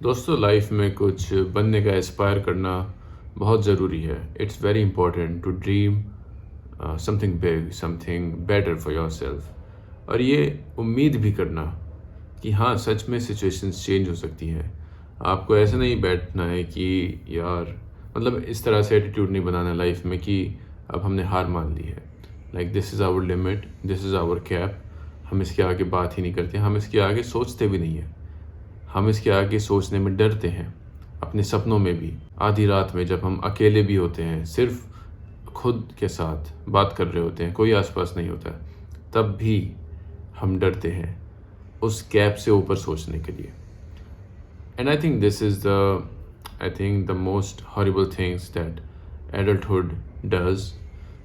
दोस्तों लाइफ में कुछ बनने का एस्पायर करना बहुत ज़रूरी है। It's very important to dream something big, something better for yourself. और ये उम्मीद भी करना कि हाँ, सच में सिचुएशंस चेंज हो सकती हैं। आपको ऐसे नहीं बैठना है कि यार, मतलब इस तरह से एटीट्यूड नहीं बनाना लाइफ में कि अब हमने हार मान ली है। Like this is our limit, this is our cap. हम इसके आगे बात ही नहीं करते, हम इसके आगे सोचते भी नहीं हैं। हम इसके आगे सोचने में डरते हैं। अपने सपनों में भी, आधी रात में जब हम अकेले भी होते हैं, सिर्फ खुद के साथ बात कर रहे होते हैं, कोई आसपास नहीं होता है, तब भी हम डरते हैं उस गैप से ऊपर सोचने के लिए। And I think this is the most horrible things that adulthood does,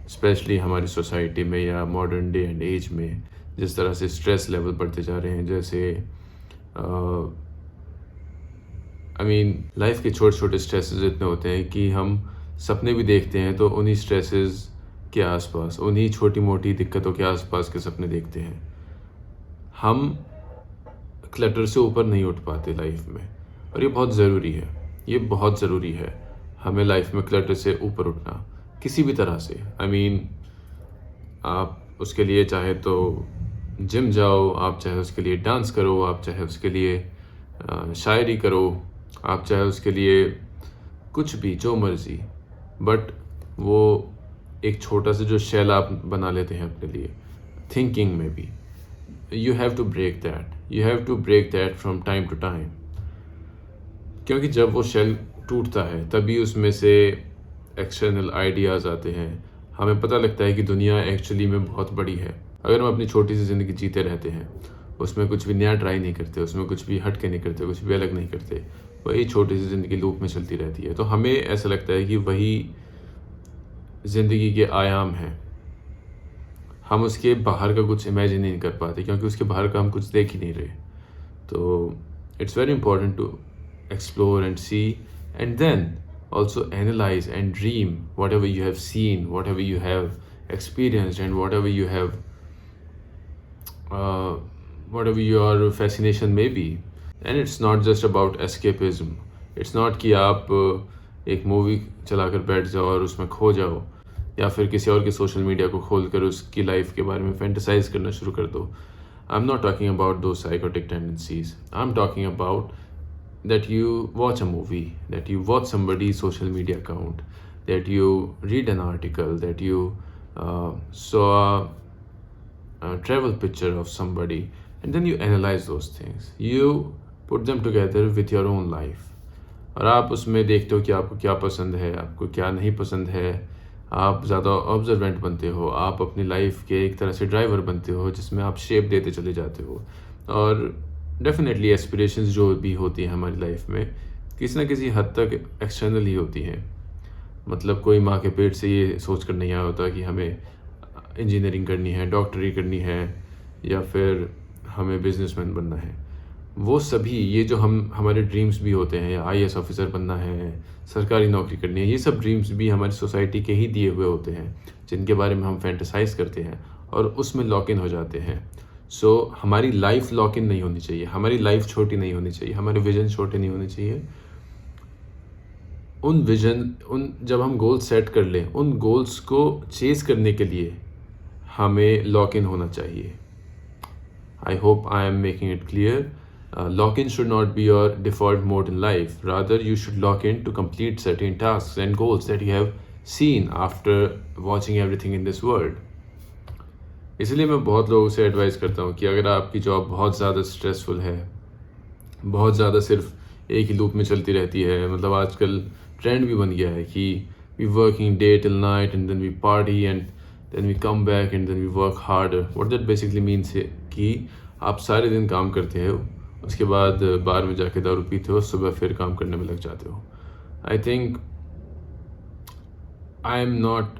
specially हमारी सोसाइटी में या मॉडर्न डे एंड एज में। जिस तरह से स्ट्रेस लेवल बढ़ते जा रहे हैं, जैसे लाइफ के छोटे छोटे स्ट्रेसेस इतने होते हैं कि हम सपने भी देखते हैं तो उन्हीं स्ट्रेसेस के आसपास, उन्हीं छोटी मोटी दिक्कतों के आसपास के सपने देखते हैं। हम क्लटर से ऊपर नहीं उठ पाते लाइफ में, और ये बहुत ज़रूरी है। ये बहुत ज़रूरी है हमें लाइफ में क्लटर से ऊपर उठना, किसी भी तरह से। आप उसके लिए चाहे तो जिम जाओ, आप चाहे उसके लिए डांस करो, आप चाहे उसके लिए शायरी करो, आप चाहे उसके लिए कुछ भी, जो मर्ज़ी। बट वो एक छोटा सा जो शेल आप बना लेते हैं अपने लिए थिंकिंग में भी, you have to break that from time to time. क्योंकि जब वो शेल टूटता है तभी उसमें से एक्सटर्नल आइडियाज़ आते हैं। हमें पता लगता है कि दुनिया एक्चुअली में बहुत बड़ी है। अगर हम अपनी छोटी सी ज़िंदगी जीते रहते हैं, उसमें कुछ भी नया ट्राई नहीं करते, उसमें कुछ भी हट के नहीं करते, कुछ भी अलग नहीं करते, वही छोटी सी ज़िंदगी लूप में चलती रहती है, तो हमें ऐसा लगता है कि वही ज़िंदगी के आयाम हैं। हम उसके बाहर का कुछ इमेजिन नहीं कर पाते, क्योंकि उसके बाहर का हम कुछ देख ही नहीं रहे। तो it's very important to explore and see, and then also analyze and dream whatever you have seen, whatever you have experienced, and whatever your fascination may be. And it's not just about escapism. It's not कि आप एक movie चलाकर बैठ जाओ और उसमें खो जाओ, या फिर किसी और के सोशल मीडिया को खोल कर उसकी लाइफ के बारे में फैंटेसाइज करना शुरू कर दो। I am not talking about दो psychotic tendencies. I am talking about that you watch a movie, that you watch somebody's social media account, that you read an article, that you saw a travel picture of somebody, and then you analyze those things. You put them together with your own life. और आप उसमें देखते हो कि आपको क्या पसंद है, आपको क्या नहीं पसंद है। आप ज़्यादा ऑब्जर्वेंट बनते हो, आप अपनी लाइफ के एक तरह से ड्राइवर बनते हो, जिसमें आप शेप देते चले जाते हो। और डेफिनेटली एस्पिरेशंस जो भी होती हैं हमारी लाइफ में, किसी न किसी हद तक एक्सटर्नल ही होती हैं। मतलब कोई माँ के पेट से ये सोच कर नहीं आया होता कि हमें इंजीनियरिंग करनी है, डॉक्टरी करनी है, या फिर हमें बिजनेसमैन बनना है। वो सभी, ये जो हमारे ड्रीम्स भी होते हैं, या आईएएस ऑफिसर बनना है, सरकारी नौकरी करनी है, ये सब ड्रीम्स भी हमारी सोसाइटी के ही दिए हुए होते हैं, जिनके बारे में हम फैंटेसाइज करते हैं और उसमें लॉक इन हो जाते हैं। सो हमारी लाइफ लॉक इन नहीं होनी चाहिए, हमारी लाइफ छोटी नहीं होनी चाहिए, हमारे विजन छोटे नहीं होने चाहिए। जब हम गोल सेट कर लें, उन गोल्स को चेज करने के लिए हमें लॉक इन होना चाहिए। I hope I am making it clear. Lock in should not be your default mode in life, rather you should lock in to complete certain tasks and goals that you have seen after watching everything in this world. इसलिए मैं बहुत लोगों से advice करता हूँ कि अगर आपकी जॉब बहुत ज़्यादा स्ट्रेसफुल है, बहुत ज़्यादा सिर्फ एक ही लूप में चलती रहती है, मतलब आजकल ट्रेंड भी बन गया है कि we working day till night and then we party and then we come back and then we work harder. What that basically means है कि आप सारे दिन काम करते हो, उसके बाद बार में जाके दारू पीते हो, सुबह फिर काम करने में लग जाते हो। I think I am not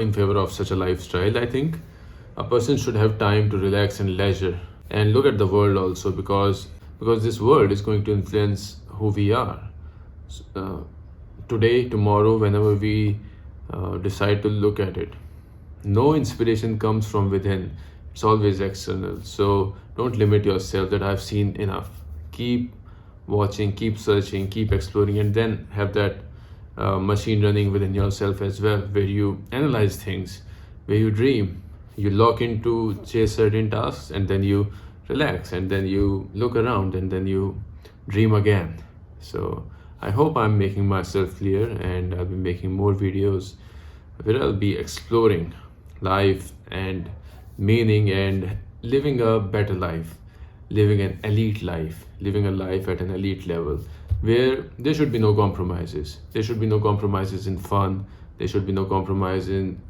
in favor of such a lifestyle. I think a person should have time to relax and leisure and look at the world also, because this world is going to influence who we are. Today, tomorrow, whenever we decide to look at it, no inspiration comes from within. It's always external. So don't limit yourself that I've seen enough. Keep watching, keep searching, keep exploring, and then have that machine running within yourself as well, where you analyze things, where you dream, you lock into chase certain tasks, and then you relax, and then you look around, and then you dream again. So I hope I'm making myself clear, and I'll be making more videos where I'll be exploring life and meaning and living a better life, living an elite life, living a life at an elite level where there should be no compromises. There should be no compromises in fun. There should be no compromise in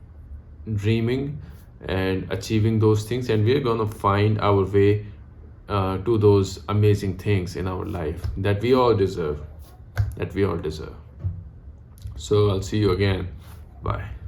dreaming and achieving those things. And we're gonna find our way to those amazing things in our life that we all deserve. That we all deserve. So I'll see you again. Bye.